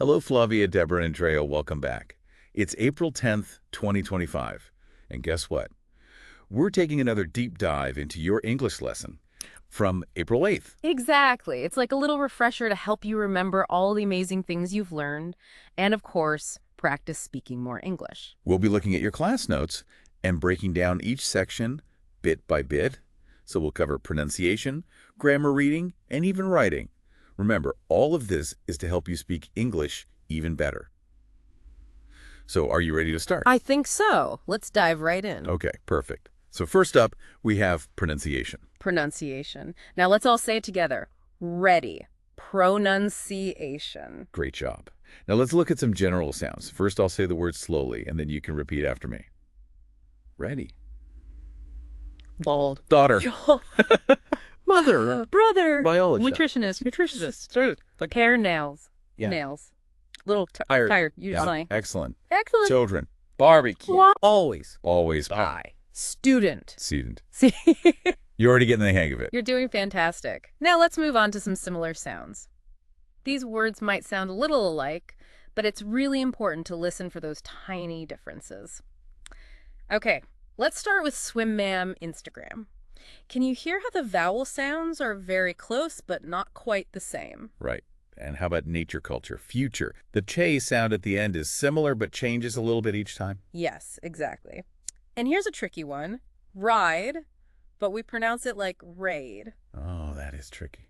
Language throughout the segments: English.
Hello, Flavia, Deborah, and Andrea. Welcome back. It's April 10th, 2025. And guess what? We're taking another deep dive into your English lesson from April 8th. Exactly. It's like a little refresher to help you remember all the amazing things you've learned and, of course, practice speaking more English. We'll be looking at your class notes and breaking down each section bit by bit. So we'll cover pronunciation, grammar reading, and even writing. Remember, all of this is to help you speak English even better. So are you ready to start? I think so. Let's dive right in. Okay, perfect. So first up, we have pronunciation. Pronunciation. Now let's all say it together. Ready. Pronunciation. Great job. Now let's look at some general sounds. First, I'll say the word slowly, and then you can repeat after me. Ready. Bald. Daughter. Mother. Brother. Biologist. Nutritionist. Started. Like, Hair, nails. Yeah. Nails. Little Tired. tired. Usually. Excellent. Excellent. Children. barbecue. What? Always. Always Pie. Student. student. See, You're already getting the hang of it. you're doing fantastic. Now let's move on to some similar sounds. These words might sound a little alike, but it's really important to listen for those tiny differences. Okay, let's start with Swim Ma'am Instagram. Can you hear how the vowel sounds are very close, but not quite the same? Right. And how about nature culture? Future. The che sound at the end is similar but changes a little bit each time. Yes, exactly. And here's a tricky one. Ride, but we pronounce it like raid. Oh, that is tricky.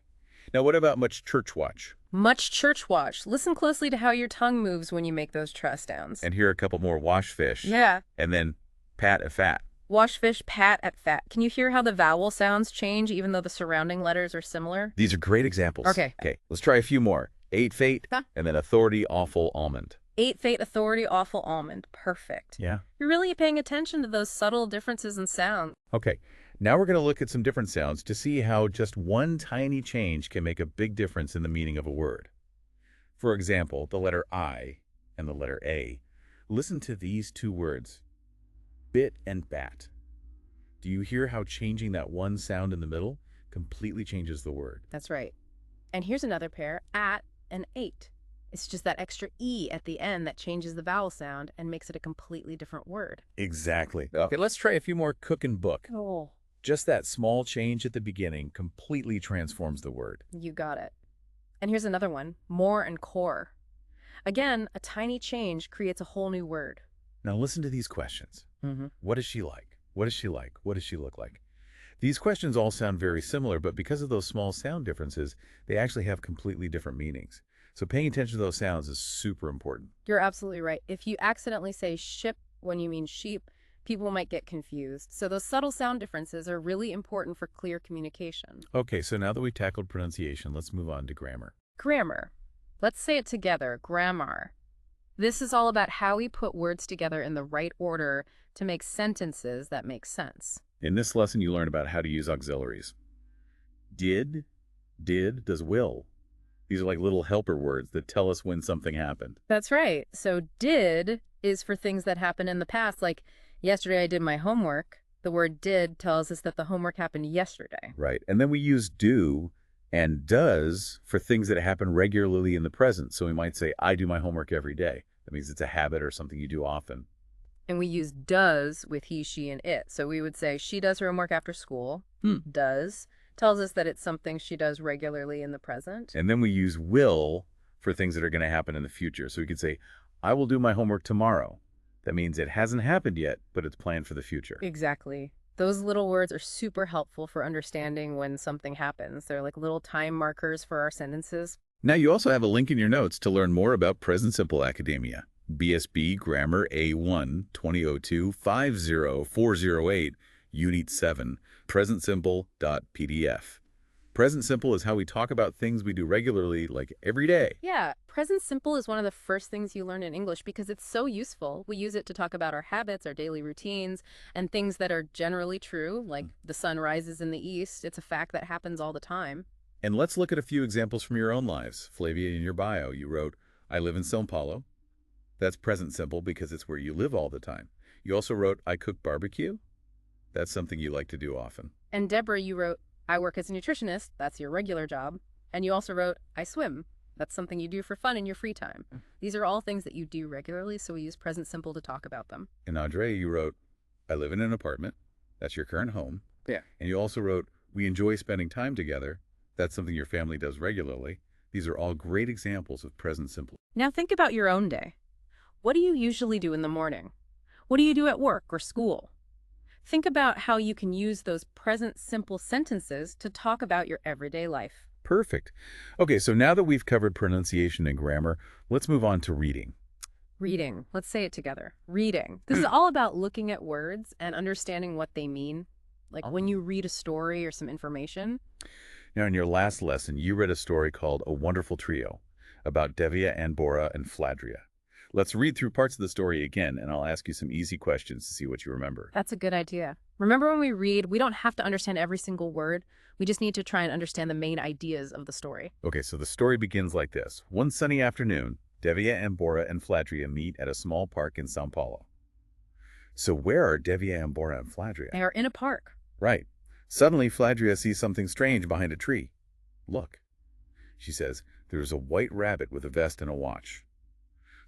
Now, what about much church watch? Much church watch. Listen closely to how your tongue moves when you make those truss downs. And here are a couple more. Wash fish. Yeah. And then pat a fat. Wash fish, pat at fat. Can you hear how the vowel sounds change even though the surrounding letters are similar? These are great examples. Okay. Okay, let's try a few more. Ate fate, Huh? and then authority, awful, almond. Ate fate, authority, awful, almond. Perfect. Yeah. You're really paying attention to those subtle differences in sound. Okay, now we're going to look at some different sounds to see how just one tiny change can make a big difference in the meaning of a word. For example, the letter I and the letter A. Listen to these two words, bit and bat. Do you hear how changing that one sound in the middle completely changes the word? That's right. And here's another pair, at and ate. It's just that extra E at the end that changes the vowel sound and makes it a completely different word. Exactly. Okay, let's try a few more cook and book. Oh, Just that small change at the beginning completely transforms the word. you got it. And here's another one, more and core. Again, a tiny change creates a whole new word. Now listen to these questions. Mm-hmm. What is she like? What is she like? What does she look like? These questions all sound very similar, but because of those small sound differences, they actually have completely different meanings. So paying attention to those sounds is super important. You're absolutely right. If you accidentally say ship when you mean sheep, people might get confused. So those subtle sound differences are really important for clear communication. Okay, so now that we've tackled pronunciation, let's move on to grammar. Grammar. Let's say it together, grammar. This is all about how we put words together in the right order to make sentences that make sense. In this lesson, you learn about how to use auxiliaries. Did, does will. These are like little helper words that tell us when something happened. That's right. So did is for things that happened in the past, like yesterday I did my homework. The word did tells us that the homework happened yesterday. Right. And then we use do and does for things that happen regularly in the present. So we might say, I do my homework every day. That means it's a habit or something you do often. And we use does with he, she, and it. So we would say she does her homework after school. Does tells us that it's something she does regularly in the present. And then we use will for things that are going to happen in the future. So we could say, I will do my homework tomorrow. That means it hasn't happened yet, but it's planned for the future. Exactly. Those little words are super helpful for understanding when something happens. They're like little time markers for our sentences. Now you also have a link in your notes to learn more about Present Simple Academia. BSB Grammar A1 2002-50408, Unit 7, presentsimple.pdf. Present simple is how we talk about things we do regularly, like every day. Yeah, present simple is one of the first things you learn in English because it's so useful. We use it to talk about our habits, our daily routines, and things that are generally true, like the sun rises in the east. It's a fact that happens all the time. And let's look at a few examples from your own lives. Flavia, in your bio, you wrote, I live in São Paulo. That's present simple because it's where you live all the time. You also wrote, I cook barbecue. That's something you like to do often. And Deborah, you wrote, I work as a nutritionist. That's your regular job. And you also wrote, I swim. That's something you do for fun in your free time. These are all things that you do regularly, so we use present simple to talk about them. And Andre, you wrote, I live in an apartment. That's your current home. Yeah. And you also wrote, we enjoy spending time together. That's something your family does regularly. These are all great examples of present simple. Now think about your own day. What do you usually do in the morning? What do you do at work or school? Think about how you can use those present simple sentences to talk about your everyday life. Perfect. Okay, so now that we've covered pronunciation and grammar, let's move on to reading. Reading. Let's say it together. Reading. This is all about looking at words and understanding what they mean. Like when you read a story or some information. Now, in your last lesson, you read a story called A Wonderful Trio about Devia, Anbora, and Fladria. Let's read through parts of the story again, and I'll ask you some easy questions to see what you remember. That's a good idea. Remember, when we read, we don't have to understand every single word. We just need to try and understand the main ideas of the story. Okay, so the story begins like this. One sunny afternoon, Devia, Anbora, and Fladria meet at a small park in Sao Paulo. So where are Devia, Anbora, and Fladria? They are in a park. Right. Suddenly, Fladria sees something strange behind a tree. Look, she says, there's a white rabbit with a vest and a watch.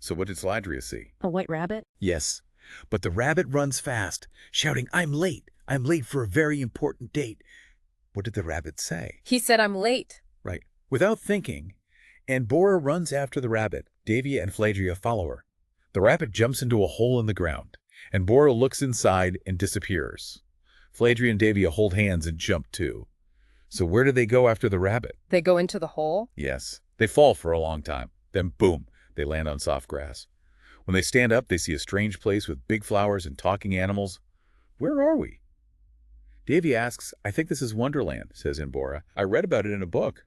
So what did Fladria see? A white rabbit? Yes, but the rabbit runs fast, shouting, I'm late. I'm late for a very important date. What did the rabbit say? He said, I'm late. Right. Without thinking, Anbora runs after the rabbit. Davia and Fladria follow her. The rabbit jumps into a hole in the ground. Anbora looks inside and disappears. Fladria and Davia hold hands and jump too. So where do they go after the rabbit? They go into the hole? Yes. They fall for a long time. Then boom, they land on soft grass. When they stand up, they see a strange place with big flowers and talking animals. Where are we? Davia asks, I think this is Wonderland, says Anbora. I read about it in a book.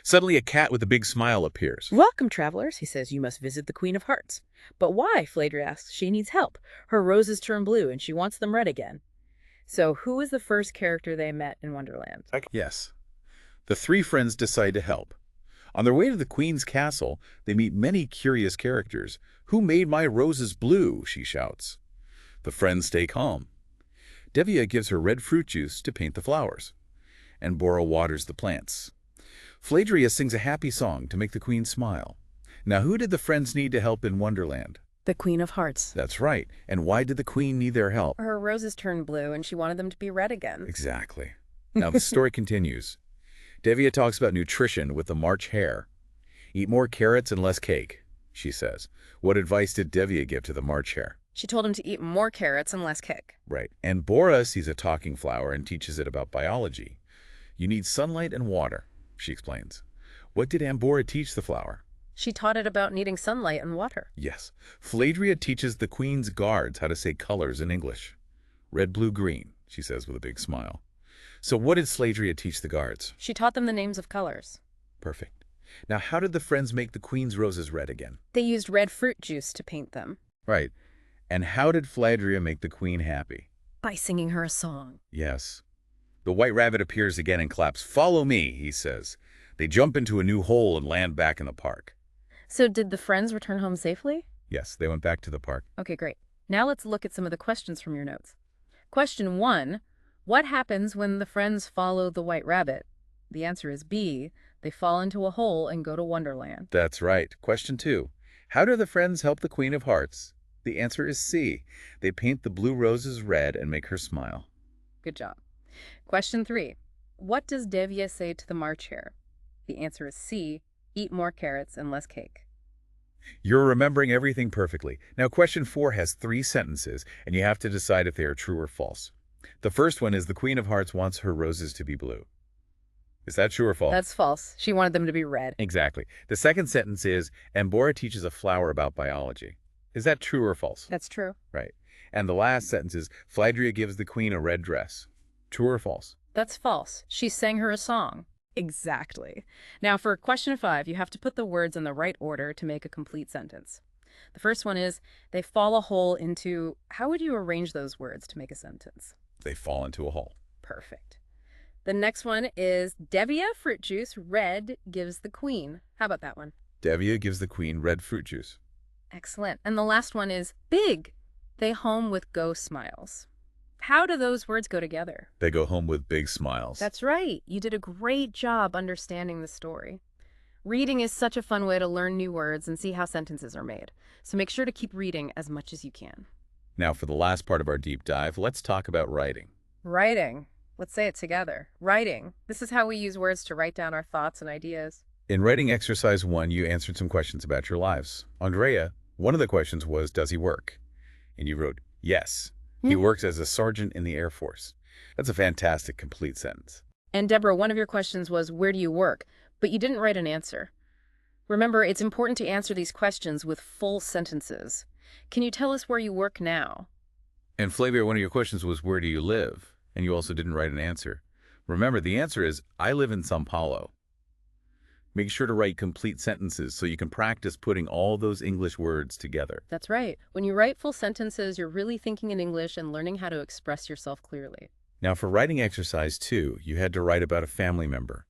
Suddenly, a cat with a big smile appears. Welcome, travelers, he says. You must visit the Queen of Hearts. But why? Fladria asks. She needs help. Her roses turn blue, and she wants them red again. So who was the first character they met in Wonderland? Yes. The three friends decide to help. On their way to the Queen's castle, they meet many curious characters. Who made my roses blue? She shouts. The friends stay calm. Devia gives her red fruit juice to paint the flowers. Anbora waters the plants. Fladria sings a happy song to make the Queen smile. Now, who did the friends need to help in Wonderland? The Queen of Hearts. That's right. And why did the Queen need their help? Her roses turned blue, and she wanted them to be red again. Exactly. Now, the story continues. Devia talks about nutrition with the March Hare. Eat more carrots and less cake, she says. What advice did Devia give to the March Hare? She told him to eat more carrots and less cake. Right. Anbora sees a talking flower and teaches it about biology. You need sunlight and water, she explains. What did Anbora teach the flower? She taught it about needing sunlight and water. Yes. Fladria teaches the Queen's guards how to say colors in English. Red, blue, green, she says with a big smile. So what did Fladria teach the guards? She taught them the names of colors. Perfect. Now, how did the friends make the Queen's roses red again? They used red fruit juice to paint them. Right. And how did Fladria make the Queen happy? By singing her a song. Yes. The white rabbit appears again and claps. Follow me, he says. They jump into a new hole and land back in the park. So did the friends return home safely? Yes, they went back to the park. Okay, great. Now let's look at some of the questions from your notes. Question 1. What happens when the friends follow the white rabbit? The answer is B. They fall into a hole and go to Wonderland. That's right. Question 2. How do the friends help the Queen of Hearts? The answer is C. They paint the blue roses red and make her smile. Good job. Question 3. What does Devia say to the March Hare? The answer is C. Eat more carrots and less cake. You're remembering everything perfectly. Now, question 4 has 3 sentences, and you have to decide if they are true or false. The first one is the Queen of Hearts wants her roses to be blue. Is that true or false? That's false. She wanted them to be red. Exactly. The second sentence is Anbora teaches a flower about biology. Is that true or false? That's true. Right. And the last sentence is Fladria gives the Queen a red dress. True or false? That's false. She sang her a song. Exactly. Now for question 5, you have to put the words in the right order to make a complete sentence. The first one is, they fall a hole into... How would you arrange those words to make a sentence? They fall into a hole. Perfect. The next one is, Devia fruit juice red gives the Queen. How about that one? Devia gives the Queen red fruit juice. Excellent. And the last one is, big. They home with ghost smiles. How do those words go together? They go home with big smiles. That's right. You did a great job understanding the story. Reading is such a fun way to learn new words and see how sentences are made. So make sure to keep reading as much as you can. Now, for the last part of our deep dive, let's talk about writing. Writing. Let's say it together. Writing. This is how we use words to write down our thoughts and ideas. In writing exercise 1, you answered some questions about your lives. Andrea, one of the questions was, does he work? And you wrote, yes. He works as a sergeant in the Air Force. That's a fantastic complete sentence. And Deborah, one of your questions was, where do you work? But you didn't write an answer. Remember, it's important to answer these questions with full sentences. Can you tell us where you work now? And Flavia, one of your questions was, where do you live? And you also didn't write an answer. Remember, the answer is, I live in Sao Paulo. Make sure to write complete sentences so you can practice putting all those English words together. That's right. When you write full sentences, you're really thinking in English and learning how to express yourself clearly. Now, for writing exercise 2, you had to write about a family member.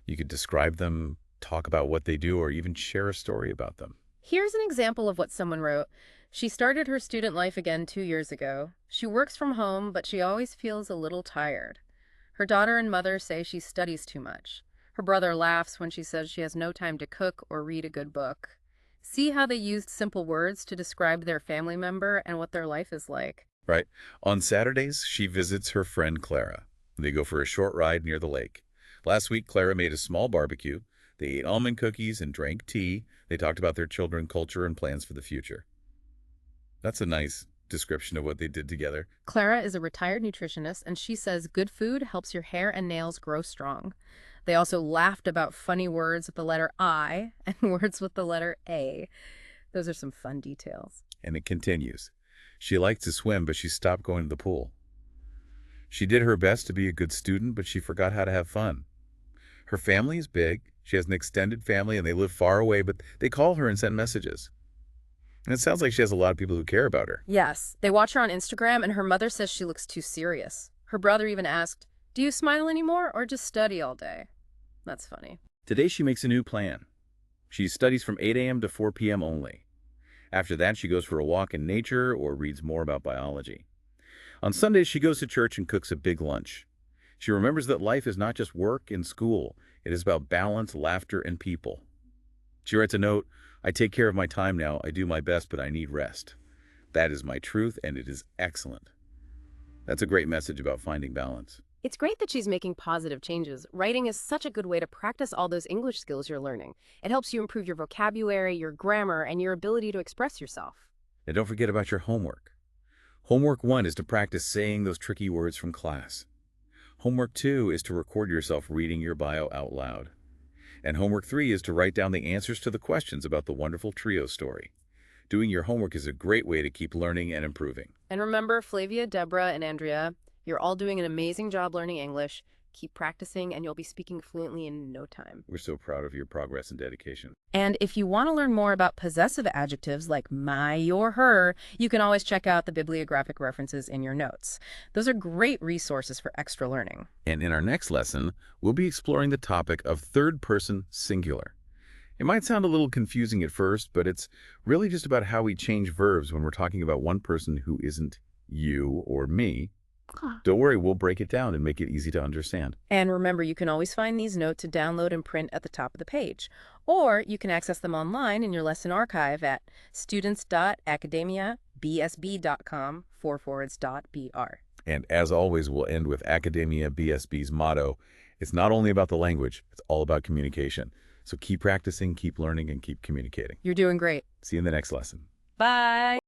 You could describe them, talk about what they do, or even share a story about them. Here's an example of what someone wrote. She started her student life again 2 years ago. She works from home, but she always feels a little tired. Her daughter and mother say she studies too much. Her brother laughs when she says she has no time to cook or read a good book. See how they used simple words to describe their family member and what their life is like. Right. On Saturdays, she visits her friend Clara. They go for a short ride near the lake. Last week, Clara made a small barbecue. They ate almond cookies and drank tea. They talked about their children, culture, and plans for the future. That's a nice description of what they did together. Clara is a retired nutritionist, and she says good food helps your hair and nails grow strong. They also laughed about funny words with the letter I and words with the letter A. Those are some fun details. And it continues. She liked to swim, but she stopped going to the pool. She did her best to be a good student, but she forgot how to have fun. Her family is big. She has an extended family, and they live far away, but they call her and send messages. And it sounds like she has a lot of people who care about her. Yes, they watch her on Instagram, and her mother says she looks too serious. Her brother even asked, do you smile anymore or just study all day? That's funny. Today she makes a new plan. She studies from 8 a.m. to 4 p.m. only. After that, she goes for a walk in nature or reads more about biology. On Sundays, she goes to church and cooks a big lunch. She remembers that life is not just work and school. It is about balance, laughter, and people. She writes a note, I take care of my time now. I do my best, but I need rest. That is my truth, and it is excellent. That's a great message about finding balance. It's great that she's making positive changes. Writing is such a good way to practice all those English skills you're learning. It helps you improve your vocabulary, your grammar, and your ability to express yourself. And don't forget about your homework. Homework 1 is to practice saying those tricky words from class. Homework 2 is to record yourself reading your bio out loud. And homework 3 is to write down the answers to the questions about the wonderful trio story. Doing your homework is a great way to keep learning and improving. And remember, Flavia, Deborah, and Andrea, you're all doing an amazing job learning English. Keep practicing, and you'll be speaking fluently in no time. We're so proud of your progress and dedication. And if you want to learn more about possessive adjectives like my, your, her, you can always check out the bibliographic references in your notes. Those are great resources for extra learning. And in our next lesson, we'll be exploring the topic of third-person singular. It might sound a little confusing at first, but it's really just about how we change verbs when we're talking about one person who isn't you or me. Don't worry, we'll break it down and make it easy to understand. And remember, you can always find these notes to download and print at the top of the page. Or you can access them online in your lesson archive at students.AcademiaBSB.com/br. And as always, we'll end with Academia BSB's motto. It's not only about the language, it's all about communication. So keep practicing, keep learning, and keep communicating. You're doing great. See you in the next lesson. Bye.